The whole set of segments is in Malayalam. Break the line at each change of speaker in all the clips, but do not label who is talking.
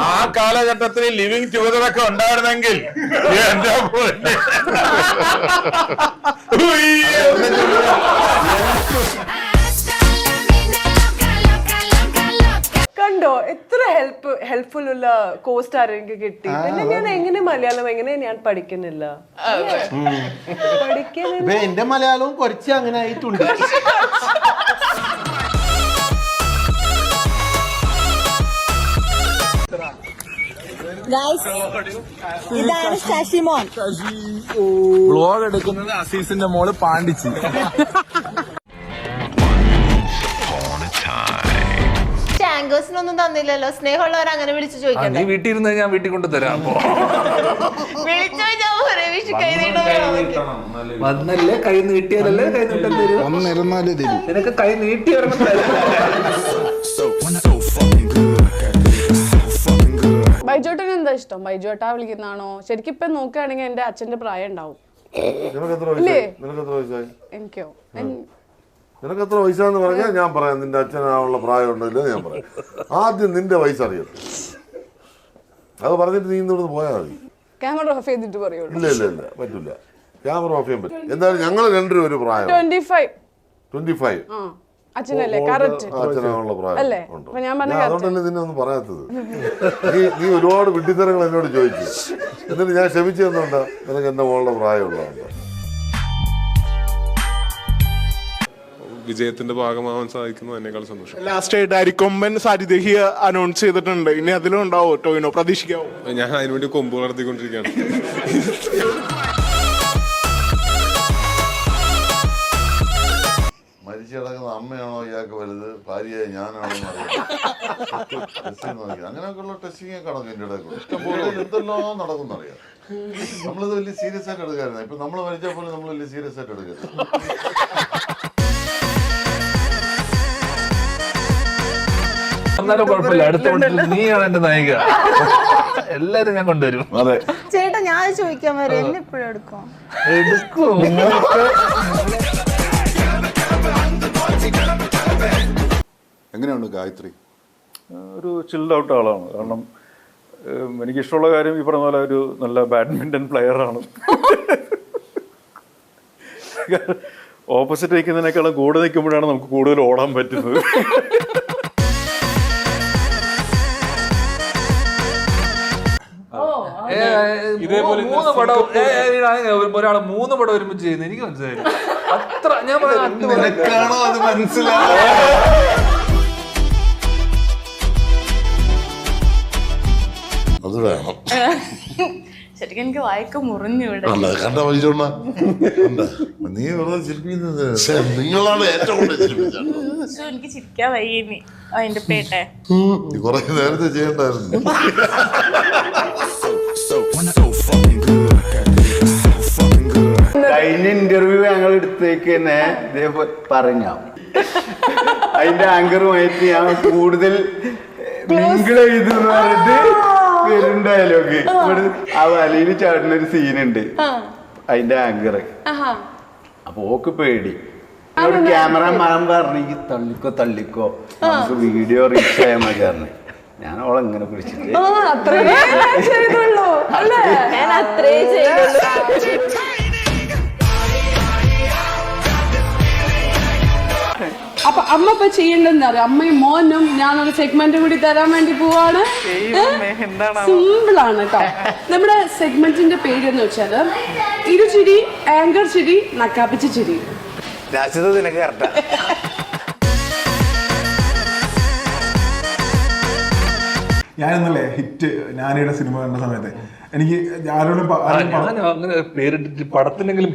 ആ കാലഘട്ടത്തിൽ ലിവിങ് ടുഗദറൊക്കെ ഉണ്ടായിരുന്നെങ്കിൽ എന്റെ
കണ്ടോ എത്ര ഹെൽപ്ഫുൾ ഉള്ള കോസ്റ്റാർ എനിക്ക് കിട്ടി. പിന്നെ ഞാൻ എങ്ങനെ മലയാളം എങ്ങനെ ഞാൻ പഠിക്കുന്നില്ല.
എന്റെ മലയാളവും കുറച്ച് അങ്ങനെ ആയിട്ടുണ്ട്.
ഇതാണ് ശശിമോൻ.
വ്ലോഗ് എടുക്കുന്നത് അസീസിന്റെ മോള് പാണ്ടിച്ചി.
ടാങ്കേഴ്സിനൊന്നും തന്നില്ലല്ലോ. സ്നേഹമുള്ളവർ അങ്ങനെ വിളിച്ചു ചോദിക്കാം.
നീ വീട്ടിൽ ഇരുന്ന് ഞാൻ വീട്ടിൽ കൊണ്ട് തരാം. വന്നല്ലേ കൈ നീട്ടിയാലല്ലേ കൈ നീട്ടം തരും. നിനക്ക് കൈ നീട്ടി വരണം.
ബൈജോട്ടിന് എന്താ ഇഷ്ടം? ബൈജോട്ടാ വിളിക്കുന്നതാണോ? ശരിക്കും ഇപ്പൊ നോക്കുകയാണെങ്കിൽ എന്റെ അച്ഛന്റെ പ്രായം ഉണ്ടാവും. എനിക്കോ
നിനക്ക് എത്ര വയസ്സാന്ന് പറഞ്ഞാൽ ഞാൻ പറയാം. നിന്റെ അച്ഛനാവുള്ള പ്രായം ഉണ്ടല്ലോ ഞാൻ പറയാം. ആദ്യം നിന്റെ വയസ്സറിയാം. അത് പറഞ്ഞിട്ട് നീ ഇന്നിവിടെ പോയാൽ മതി.
ക്യാമറ ഓഫ് ചെയ്തിട്ട് പറയുള്ളൂ.
ഇല്ല പറ്റില്ല. ക്യാമറ ഓഫ് ചെയ്യാൻ പറ്റും. എന്തായാലും ഞങ്ങൾ രണ്ടുപേരും ഒരു പ്രായം 25
അച്ഛനല്ലേ കറക്റ്റ്
അച്ഛനാവുള്ള പ്രായം
അല്ലേ?
അതുകൊണ്ടല്ലേ നിന്നെ ഒന്നും പറയാത്തത്. നീ ഒരുപാട് വിഡ്ഢിത്തരങ്ങൾ എന്നോട് ചോദിച്ചു. എന്നിട്ട് ഞാൻ ക്ഷമിച്ചു തന്നുണ്ടോ നിനക്ക് എന്റെ മോളുടെ പ്രായമുള്ളതുകൊണ്ട്.
വിജയത്തിന്റെ ഭാഗമാവാൻ സാധിക്കുന്നു എന്നേക്കാൾ സന്തോഷം.
ലാസ്റ്റ് ആയിട്ട് അരിക്കൊമ്പൻ സാരിദേഹി അനൗൺസ് ചെയ്തിട്ടുണ്ട്. ഇനി അതിലും ഉണ്ടാവോ ടോയിനോ? പ്രതീക്ഷിക്കാവോ?
ഞാൻ അതിനുവേണ്ടി കൊമ്പ് വളർത്തിക്കൊണ്ടിരിക്കുകയാണ്.
മരിച്ചു കിടക്കുന്ന അമ്മയാണോ ഇയാൾക്ക് വലുത്, ഭാര്യയായി ഞാനാണോ അങ്ങനെയൊക്കെയുള്ള ടെസ്റ്റിംഗ് കടക്കും എൻ്റെ ഇടയിൽ. ഇഷ്ടംപോലെ എന്തെല്ലാം നടക്കുന്നറിയാം. നമ്മളിത് വലിയ സീരിയസ് ആയിട്ട് എടുക്കായിരുന്നു. ഇപ്പൊ നമ്മൾ മരിച്ചാൽ പോലും നമ്മൾ വലിയ സീരിയസ് ആയിട്ട് എടുക്കരുത്.
എന്നാലും കുഴപ്പമില്ല. അടുത്ത നീയാണ് എന്റെ നായിക. എല്ലാരും ഞാൻ കൊണ്ടുവരും. അതെ
ചേട്ടാ ഞാൻ ചോദിക്കാൻ വരും. എന്നെ എപ്പോഴും എടുക്കും.
എങ്ങനെയുണ്ട് ഗായത്രി?
ഒരു ചിൽഡ് ഔട്ട് ആളാണ്. കാരണം എനിക്കിഷ്ടമുള്ള കാര്യം ഈ പറഞ്ഞ പോലെ ഒരു നല്ല ബാഡ്മിൻ്റൺ പ്ലെയറാണ്. ഓപ്പോസിറ്റ് നിൽക്കുന്നതിനേക്കാളും കൂടെ നിൽക്കുമ്പോഴാണ് നമുക്ക് കൂടുതൽ ഓടാൻ പറ്റുന്നത്.
ഇതേപോലെ 3 പടം ഒരാള് 3 പടം ഒരുമിച്ച് ചെയ്യുന്നത് എനിക്ക് മനസ്സിലായില്ല. അത്ര ഞാൻ
നിനക്കാണോ അത് മനസ്സിലാവും? അത് വേണം.
ശരിക്കും എനിക്ക് വായിക്ക മുറിഞ്ഞു ഇവിടെ.
കണ്ട വൈജോണ്ണ നീ വെറുതെ ചിരിപ്പിക്കുന്നത്. നിങ്ങളാണ് ഏറ്റവും കൂടുതൽ
എനിക്ക് ചിരിക്കാൻ വയ്യ. അതിന്റെ പേട്ടെ
കുറെ നേരത്തെ ചെയ്യണ്ടായിരുന്നു.
കഴിഞ്ഞ ഇന്റർവ്യൂ ഞങ്ങൾ എടുത്തേക്ക് തന്നെ ഇതേപോലെ പറഞ്ഞ അതിന്റെ ആങ്കറുമായിട്ട് ഞാൻ കൂടുതൽ മിങ്കിൾ ചെയ്തെന്ന് പറഞ്ഞിട്ട് വരും ഡയലോഗ്. ഇവിടെ ആ വലയിൽ ചാടുന്ന ഒരു സീനുണ്ട് അതിന്റെ ആങ്കർ. അപ്പൊ ഓക്ക് പേടി. ക്യാമറമാൻ പറഞ്ഞു തള്ളിക്കോ നമുക്ക് വീഡിയോ റീച്ച് ചെയ്യാൻ മതി പറഞ്ഞു. ഞാൻ ഓളെങ്ങനെ പിടിച്ചിട്ട്
അപ്പൊ അമ്മ ഇപ്പൊ ചെയ്യേണ്ടതെന്ന് അറിയാം. അമ്മയും മോനും ഞാനൊരു സെഗ്മെന്റ് കൂടി തരാൻ വേണ്ടി പോവാണ്. സിമ്പിൾ ആണ് കേട്ടോ. നമ്മുടെ സെഗ്മെന്റിന്റെ പേരെന്ന് വെച്ചാല് ഇരുചിരി, ആങ്കർ ചിരി, നക്കാപ്പിച്ച ചിരി.
നിനക്ക് കറക്റ്റാ.
ഞാനിന്നല്ലേ ഹിറ്റ് ഞാനിയുടെ സിനിമ കണ്ട സമയത്ത് എനിക്ക് ആരോടും
അങ്ങനെ പേരിട്ടിട്ട് പടത്തിനെങ്കിലും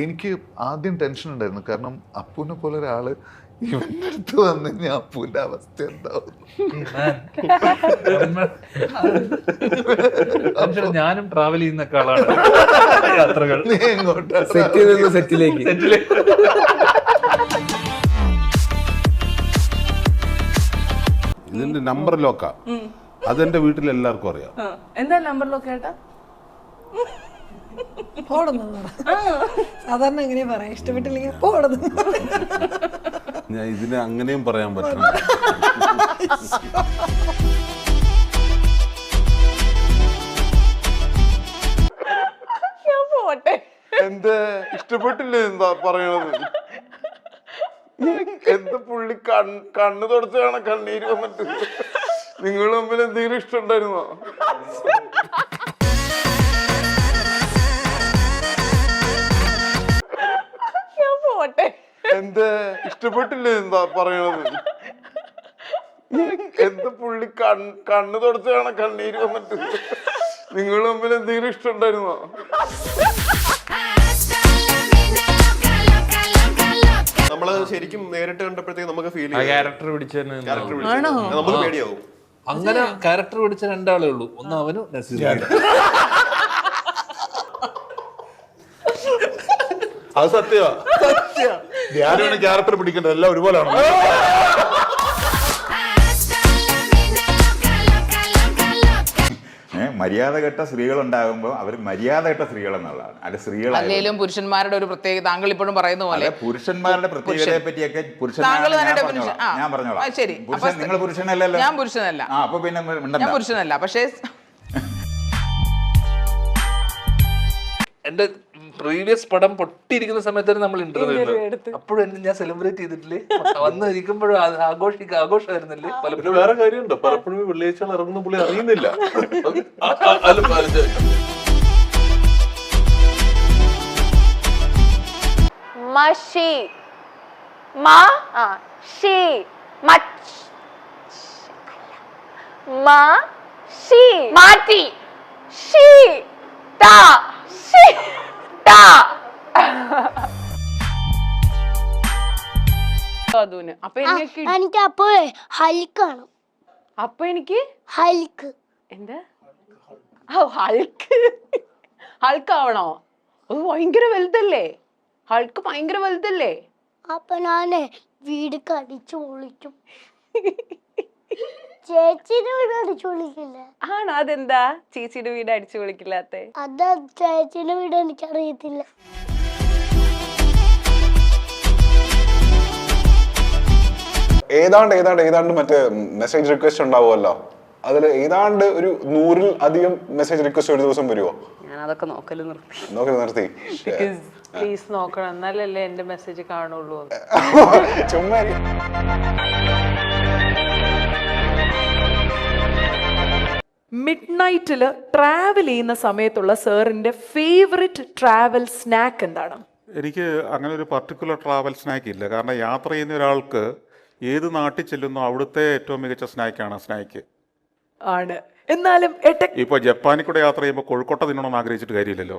എനിക്ക് ആദ്യം ടെൻഷൻ ഉണ്ടായിരുന്നു. കാരണം അപ്പുവിനെ പോലെ ഒരാള് ഇവന്റെ അടുത്ത് വന്നു കഴിഞ്ഞാൽ അപ്പുവിന്റെ അവസ്ഥ എന്താവും.
ഞാനും ട്രാവൽ ചെയ്യുന്ന ആളാണ്. യാത്രകൾ സെറ്റിലേക്ക്.
ഇതിന്റെ നമ്പർ ലോക്കാ. അതെന്റെ വീട്ടിൽ എല്ലാവർക്കും അറിയാം.
എന്താ നമ്പർ ലോക്ക് ഏട്ടാ?
പോടുന്നു സാധാരണ എങ്ങനെയാ പറയാ, ഇഷ്ടപ്പെട്ടില്ലെങ്കിൽ പോടുന്നു.
ഞാൻ ഇതിനെ അങ്ങനെയും പറയാൻ പറ്റും.
എന്താ ഇഷ്ടപ്പെട്ടില്ലേ എന്താ പറയണത്? എന്താ പുള്ളി കണ്ണ് തുടച്ചാണ് കണ്ണീര് വന്നിട്ട്. നിങ്ങൾ തമ്മിൽ എന്തെങ്കിലും ഇഷ്ടം ഉണ്ടായിരുന്നോ? എന്താ ഇഷ്ടപ്പെട്ടില്ലേ എന്താ പറയണത്? എന്താ പുള്ളി കണ്ണ് തുടച്ചാണ് കണ്ണീര് വന്നിട്ട്. നിങ്ങൾ തമ്മിൽ എന്തെങ്കിലും ഇഷ്ടം ഉണ്ടായിരുന്നോ?
നമ്മള് ശരിക്കും നേരിട്ട് കണ്ടപ്പോഴത്തേക്ക് നമുക്ക് ഫീൽ
ക്യാരക്ടർ പിടിച്ചതിന്
നമുക്ക് പേടിയാവും.
അങ്ങനെ ക്യാരക്ടർ പിടിച്ച രണ്ടാളേ ഉള്ളൂ, ഒന്ന് അവനും നസീർ.
അത് സത്യമാ. ഞാനാണ് ക്യാരക്ടർ പിടിക്കേണ്ടത്, എല്ലാം ഒരുപോലെയാണ്.
മര്യാദ കെട്ട സ്ത്രീകൾ ഉണ്ടാകുമ്പോൾ അവർ മര്യാദ കെട്ട സ്ത്രീകൾ എന്നുള്ളതാണ്. അല്ല സ്ത്രീകൾ
അല്ലെങ്കിലും പുരുഷന്മാരുടെ ഒരു പ്രത്യേകത താങ്കൾ ഇപ്പോഴും പറയുന്ന പോലെ
പുരുഷന്മാരുടെ പ്രത്യേകതയെ പറ്റിയൊക്കെ ഞാൻ പറഞ്ഞോളാം.
ശരി,
നിങ്ങൾ പുരുഷനല്ലല്ലോ.
ഞാൻ പുരുഷനല്ല.
അപ്പൊ പിന്നെ
ഞാൻ പുരുഷനല്ല. പക്ഷേ
എന്റെ പ്രീവിയസ് പടം പൊട്ടിയിരിക്കുന്ന സമയത്താണ് നമ്മൾ ഇന്റർവ്യൂ അപ്പോഴും ഞാൻ സെലിബ്രേറ്റ് ചെയ്തിട്ടില്ലേ, വന്ന് ഇരിക്കുമ്പോഴും ആഘോഷമായിരുന്നില്ലേ.
പിന്നെ വേറെ കാര്യമുണ്ടോ, പലപ്പോഴും വെള്ളിയാഴ്ച ഇറങ്ങുന്ന പുള്ളി അറിയുന്നില്ല.
മഷി മാ ഷി മച്ച് മാ ഷി മാറ്റി ഷി ടാ ഷി ടാ.
അപ്പൊ എനിക്ക്
അപ്പൊ ഹൽക്കാണ്.
അപ്പൊ എനിക്ക്
ഹൽക്ക്
എന്താ ഹൾക്ക് ഹൾക്കാവണോ? അത് ഭയങ്കര വലുതല്ലേ, ഹൾക്ക് ഭയങ്കര വലുതല്ലേ.
അപ്പൊ ഞാന് വീട് കടിച്ചു പൊളിക്കും. ചേച്ചിയുടെ വീട് അടിച്ചു പൊളിക്കില്ല.
ആണോ? അതെന്താ ചേച്ചിയുടെ വീട് അടിച്ചു പൊളിക്കില്ലാത്ത?
അതാ ചേച്ചിയുടെ വീട് എനിക്കറിയത്തില്ല.
ഏതാണ്ട് മറ്റേ മെസ്സേജ് റിക്വസ്റ്റ് ഉണ്ടാവുമല്ലോ, അതിൽ ഏതാണ്ട് ഒരു 100-ൽ അധികം മെസ്സേജ് റിക്വസ്റ്റ് ഒരു ദിവസം വരുമോ?
ഞാൻ അതൊക്കെ നോക്കല് നിർത്തി. പ്ലീസ് നോക്കണം, എന്നാലല്ലേ എന്റെ മെസ്സേജ് കാണുള്ളൂ.
ചുമ്മാ
മിഡ് നൈറ്റിൽ ട്രാവൽ ചെയ്യുന്ന സമയത്തുള്ള സാറിന്റെ ഫേവറേറ്റ് ട്രാവൽ സ്നാക്ക് എന്താണ്?
എനിക്ക് അങ്ങനെ ഒരു പർട്ടിക്കുലർ ട്രാവൽ സ്നാക്ക് ഇല്ല. കാരണം യാത്ര ചെയ്യുന്ന ഒരാൾക്ക് ഏത് നാട്ടിൽ ചെല്ലുന്നോ അവിടുത്തെ ഏറ്റവും മികച്ച സ്നാക്കാണ് സ്നാക്ക്
ആണ്. എന്നാലും
ഇപ്പൊ ജപ്പാനിൽ കൂടെ യാത്ര ചെയ്യുമ്പോൾ കൊഴുക്കട്ട തിന്നണമെന്ന് ആഗ്രഹിച്ചിട്ട് കാര്യമില്ലല്ലോ.